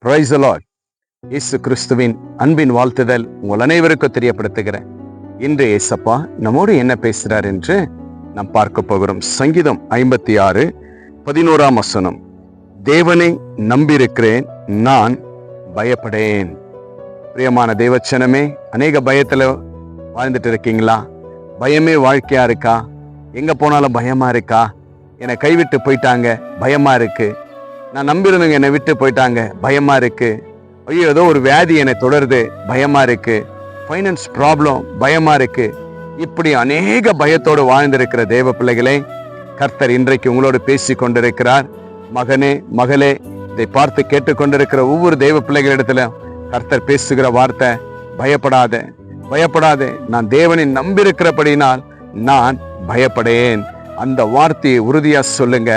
Praise the Lord. இயேசு கிறிஸ்துவின் அன்பின் வாழ்த்துதல் உங்கள் அனைவருக்கும் தெரியப்படுத்துகிறேன். இன்று ஏசப்பா நம்மோடு என்ன பேசுறார் என்று நாம் பார்க்க போகிறோம். சங்கீதம் 56:11 தேவனை நம்பியிருக்கிறேன், நான் பயப்படேன். பிரியமான தேவச்சனமே, அநேக பயத்துல வாழ்ந்துட்டு இருக்கீங்களா? பயமே வாழ்க்கையா இருக்கா? எங்க போனாலும் பயமா இருக்கா? என்னை கைவிட்டு போயிட்டாங்க, பயமா இருக்கு. நான் நம்பியிருந்தவங்க என்னை விட்டு போயிட்டாங்க, பயமா இருக்கு. ஐயோ, ஏதோ ஒரு வியாதி என்னை தொடருது, பயமா இருக்கு. ஃபைனான்ஸ் ப்ராப்ளம், பயமா இருக்கு. இப்படி அநேக பயத்தோடு வாழ்ந்திருக்கிற தேவ பிள்ளைகளை கர்த்தர் இன்றைக்கு உங்களோடு பேசி கொண்டிருக்கிறார். மகனே, மகளே, இதை பார்த்து கேட்டுக்கொண்டிருக்கிற ஒவ்வொரு தேவ பிள்ளைகளிடத்துல கர்த்தர் பேசுகிற வார்த்தை, பயப்படாதே, பயப்படாதே, நான் தேவனை நம்பியிருக்கிறபடினால் நான் பயப்படேன். அந்த வார்த்தையை உறுதியா சொல்லுங்க.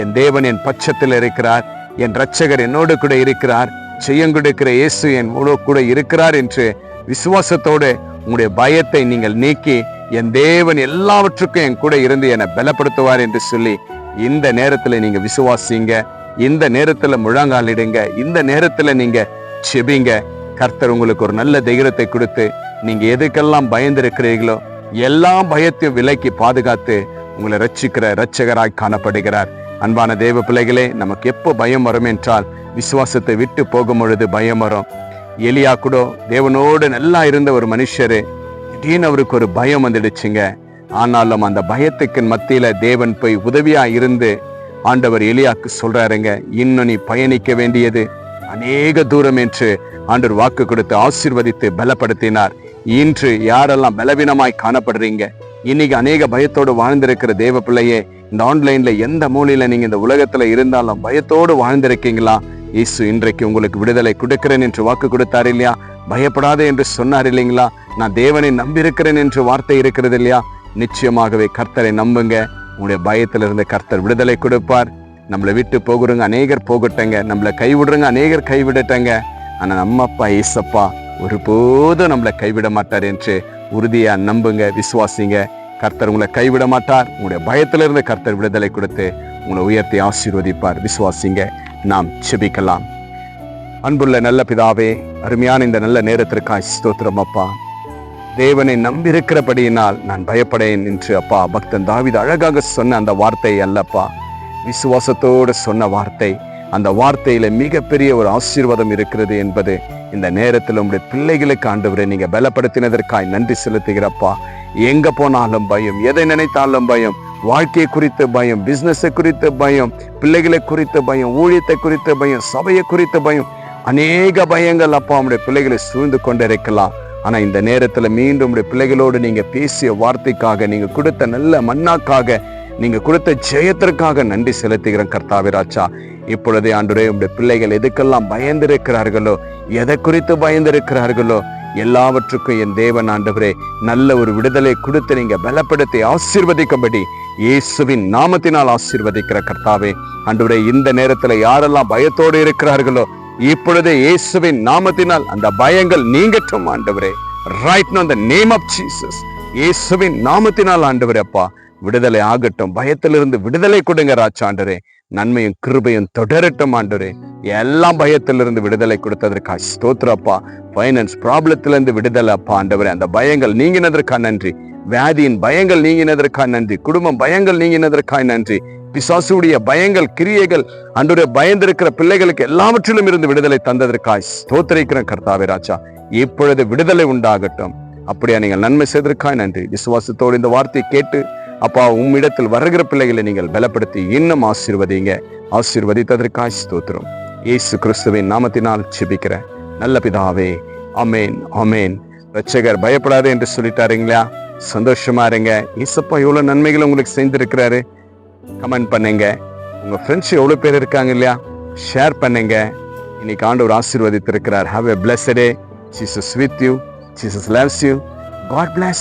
என் தேவன் என் பட்சத்தில் இருக்கிறார், என் இரட்சகர் என்னோடு கூட இருக்கிறார், செய்யங்கொடுக்கிற இயேசு என்னோடு கூட இருக்கிறார் என்று விசுவாசத்தோடு உங்களுடைய பயத்தை நீங்கள் நீக்கி, என் தேவன் எல்லாவற்றுக்கும் என் கூட இருந்து என்னை பலப்படுத்துவார் என்று சொல்லி இந்த நேரத்துல நீங்க விசுவாசிங்க. இந்த நேரத்துல முழங்காலிடுங்க. இந்த நேரத்துல நீங்க செபிங்க. கர்த்தர் உங்களுக்கு ஒரு நல்ல தைரியத்தை கொடுத்து நீங்க எதுக்கெல்லாம் பயந்திருக்கிறீர்களோ எல்லா பயத்தையும் விலக்கி பாதுகாத்து உங்களை ரட்சிக்கிற இரட்சகராய் காணப்படுகிறார். அன்பான தேவ பிள்ளைகளே, நமக்கு எப்போ பயம் வரும் என்றால் விசுவாசத்தை விட்டு போகும் பொழுது பயம் வரும். எலியா கூட தேவனோடு நல்லா இருந்த ஒரு மனுஷரு, திடீர்னு அவருக்கு ஒரு பயம் வந்துடுச்சுங்க. ஆனாலும் அந்த பயத்துக்கு மத்தியில தேவன் போய் உதவியா இருந்து ஆண்டவர் எலியாக்கு சொல்றாருங்க, இன்னும் நீ பயணிக்க வேண்டியது அநேக தூரம் என்று ஆண்டவர் வாக்கு கொடுத்து ஆசீர்வதித்து பலப்படுத்தினார். இன்று யாரெல்லாம் பலவீனமாய் காணப்படுறீங்க, இன்னைக்கு அநேக பயத்தோடு வாழ்ந்திருக்கிற தேவ பிள்ளையே, இந்த ஆன்லைன்ல எந்த மூலையில நீங்க இந்த உலகத்துல இருந்தாலும் பயத்தோடு வாழ்ந்திருக்கீங்களா? இயேசு இன்றைக்கு உங்களுக்கு விடுதலை கொடுக்கிறேன் என்று வாக்கு கொடுத்தார் இல்லையா? பயப்படாதே என்று சொன்னார் இல்லைங்களா? நான் தேவனை நம்பியிருக்கிறேன் என்று வார்த்தை இருக்கிறது இல்லையா? நிச்சயமாகவே கர்த்தரை நம்புங்க. உங்களுடைய பயத்திலிருந்து கர்த்தர் விடுதலை கொடுப்பார். நம்மளை விட்டு போகிறவங்க அநேகர் போகட்டங்க, நம்மளை கைவிடுறவங்க அநேகர் கைவிடட்டங்க. ஆனா நம்ம அப்பா ஏசப்பா ஒருபோதும் நம்மளை கைவிட மாட்டார் என்று உறுதியா நம்புங்க, விசுவாசிங்க. கர்த்தர் உங்களை கைவிட மாட்டார். உங்களுடைய பயத்திலிருந்து கர்த்தர் விடுதலை கொடுத்து உங்களை உயர்த்தி ஆசீர்வதிப்பார். விசுவாசிங்க. நாம் செபிக்கலாம். அன்புள்ள நல்ல பிதாவே, அருமையான இந்த நல்ல நேரத்திற்காய் ஸ்தோத்திரம் அப்பா. தேவனை நம்பியிருக்கிறபடியினால் நான் பயப்படேன் என்று அப்பா பக்தன் தாவீது அழகாக சொன்ன அந்த வார்த்தை அல்லப்பா, விசுவாசத்தோடு சொன்ன வார்த்தை. அந்த வார்த்தையில மிகப்பெரிய ஒரு ஆசீர்வாதம் இருக்கிறது என்பது இந்த நேரத்தில் உங்களுடைய பிள்ளைகளுக்கு ஆண்டவரை நீங்க பலப்படுத்தினதற்காய் நன்றி செலுத்துகிறப்பா. எங்க போனாலும் பயம், எதை நினைத்தாலும் பயம், வாழ்க்கையை குறித்த பயம், பிசினஸை குறித்த பயம், பிள்ளைகளை குறித்த பயம், ஊழியத்தை குறித்த பயம், சபையை குறித்த பயம், அநேக பயங்கள் அப்பா உங்களுடைய பிள்ளைகளை சூழ்ந்து கொண்டிருக்கலாம். ஆனா இந்த நேரத்துல மீண்டும் உங்களுடைய பிள்ளைகளோடு நீங்க பேசிய வார்த்தைக்காக, நீங்க கொடுத்த நல்ல மன்னாக்காக, நீங்க கொடுத்த ஜெயத்திற்காக நன்றி செலுத்துகிறேன் கர்த்தாவே ராஜா. இப்பொழுதே ஆண்டவரே, உங்களுடைய பிள்ளைகள் எதுக்கெல்லாம் பயந்திருக்கிறார்களோ, எதை குறித்து பயந்திருக்கிறார்களோ எல்லாவற்றுக்கும் என் தேவன் ஆண்டவரே நல்ல ஒரு விடுதலை கொடுத்து நீங்க பலப்படுத்தி ஆசீர்வதிக்கும்படி இயேசுவின் நாமத்தினால் ஆசீர்வதிக்கிற கர்த்தாவே ஆண்டவரே, இந்த நேரத்துல யாரெல்லாம் பயத்தோடு இருக்கிறார்களோ இப்பொழுதே இயேசுவின் நாமத்தினால் அந்த பயங்கள் நீங்கட்டும் ஆண்டவரே. ரைட் நவ இந்த நேம் ஆஃப் ஜீசஸ், இயேசுவின் நாமத்தினால் ஆண்டவரே அப்பா விடுதலை ஆகட்டும். பயத்திலிருந்து விடுதலை கொடுங்க ராஜாண்டரே. நன்மையும் கிருபையும் தொடரட்டும் ஆண்டவரே. எல்லாம் பயத்திலிருந்து விடுதலை கொடுத்ததற்காக ஸ்தோத்திரப்பா. ஃபைனான்ஸ் ப்ராப்ளத்திலிருந்து விடுதலை அப்பா ஆண்டவரே. அந்த பயங்கள் நீங்கினதற்காக நன்றி. வியாதியின் பயங்கள் நீங்கினதற்காக நன்றி. குடும்பம் பயங்கள் நீங்கினதற்காக நன்றி. பிசாசுடைய பயங்கள், கிரியைகள் ஆண்டவரே, பயந்திருக்கிற பிள்ளைகளுக்கு எல்லாவற்றிலும் இருந்து விடுதலை தந்ததற்காக ஸ்தோத்திரிக்கிற கர்த்தாவே ராஜா. இப்பொழுது விடுதலை உண்டாகட்டும். அப்படியா நீங்கள் நன்மை செய்ததற்காக நன்றி. விசுவாசத்தோடு இந்த வார்த்தையை கேட்டு அப்பா உம்மிடத்தில் வருகிற பிள்ளைகளை நீங்கள் பலப்படுத்தி இன்னும் ஆசீர்வதிங்க. ஆசீர்வதித்ததற்காக ஸ்தோத்திரம். இயேசு கிறிஸ்துவின் நாமத்தினால் செபிக்கிற நல்ல பிதாவே, ஆமேன், ஆமேன். இரட்சகர் பயப்படாதே என்று சொல்லிட்டாருங்களா? சந்தோஷமா இருங்க. இயேசப்பா எவ்வளவு நன்மைகள் உங்களுக்கு செஞ்சிருக்கிறாரு. கமெண்ட் பண்ணுங்க. உங்க ஃப்ரெண்ட்ஸ் எவ்வளவு பேர் இருக்காங்க இல்லையா, ஷேர் பண்ணுங்க. இன்னைக்கு ஆண்டவர் ஆசீர்வதித்திருக்கிறார். Have a blessed day. Jesus with you. Jesus loves you. God bless you.